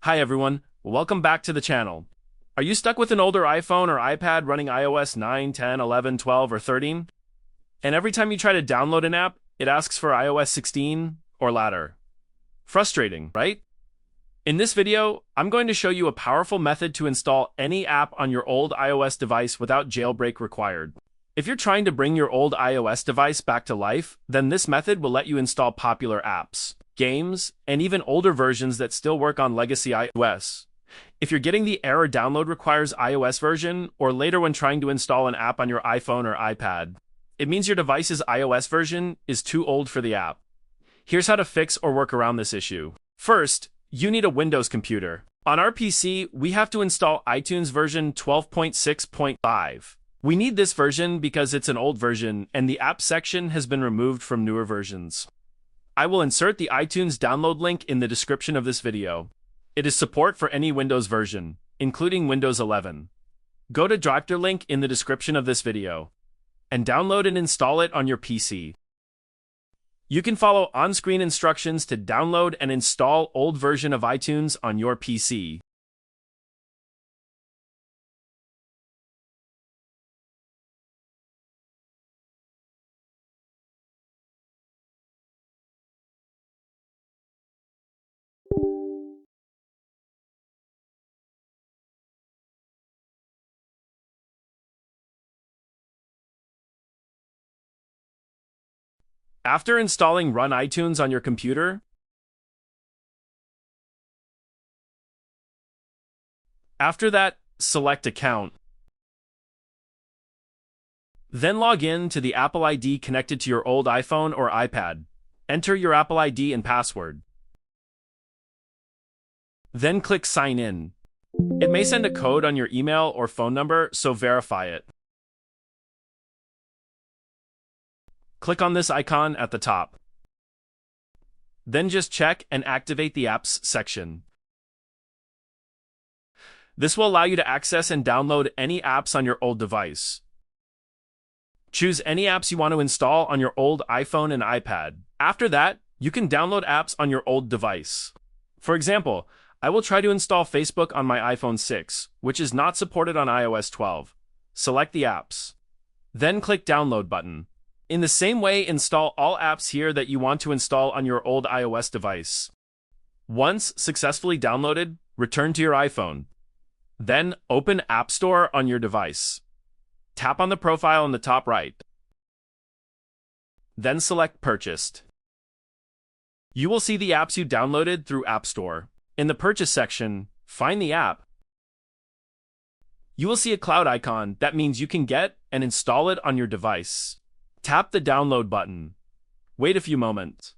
Hi everyone, welcome back to the channel. Are you stuck with an older iPhone or iPad running iOS 9, 10, 11, 12, or 13? And every time you try to download an app, it asks for iOS 16 or later. Frustrating, right? In this video, I'm going to show you a powerful method to install any app on your old iOS device without jailbreak required. If you're trying to bring your old iOS device back to life, then this method will let you install popular apps, games, and even older versions that still work on legacy iOS. If you're getting the error download requires iOS version, or later when trying to install an app on your iPhone or iPad, it means your device's iOS version is too old for the app. Here's how to fix or work around this issue. First, you need a Windows computer. On our PC, we have to install iTunes version 12.6.5. We need this version because it's an old version and the app section has been removed from newer versions. I will insert the iTunes download link in the description of this video. It is support for any Windows version, including Windows 11. Go to Jailbreak link in the description of this video and download and install it on your PC. You can follow on-screen instructions to download and install old version of iTunes on your PC. After installing Run iTunes on your computer, after that, select Account. Then log in to the Apple ID connected to your old iPhone or iPad. Enter your Apple ID and password. Then click Sign In. It may send a code on your email or phone number, so verify it. Click on this icon at the top. Then just check and activate the Apps section. This will allow you to access and download any apps on your old device. Choose any apps you want to install on your old iPhone and iPad. After that, you can download apps on your old device. For example, I will try to install Facebook on my iPhone 6, which is not supported on iOS 12. Select the apps. Then click Download button. In the same way, install all apps here that you want to install on your old iOS device. Once successfully downloaded, return to your iPhone. Then open App Store on your device. Tap on the profile in the top right. Then select Purchased. You will see the apps you downloaded through App Store. In the Purchase section, find the app. You will see a cloud icon. That means you can get and install it on your device. Tap the Download button. Wait a few moments.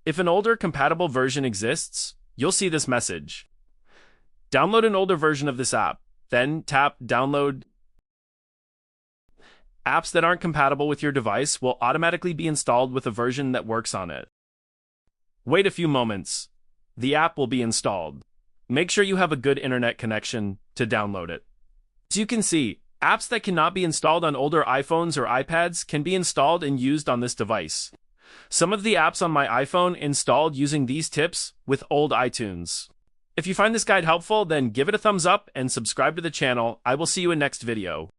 If an older compatible version exists, you'll see this message. Download an older version of this app. Then tap Download. Apps that aren't compatible with your device will automatically be installed with a version that works on it. Wait a few moments. The app will be installed. Make sure you have a good internet connection to download it. As you can see, apps that cannot be installed on older iPhones or iPads can be installed and used on this device. Some of the apps on my iPhone installed using these tips with old iTunes. If you find this guide helpful, then give it a thumbs up and subscribe to the channel. I will see you in next video.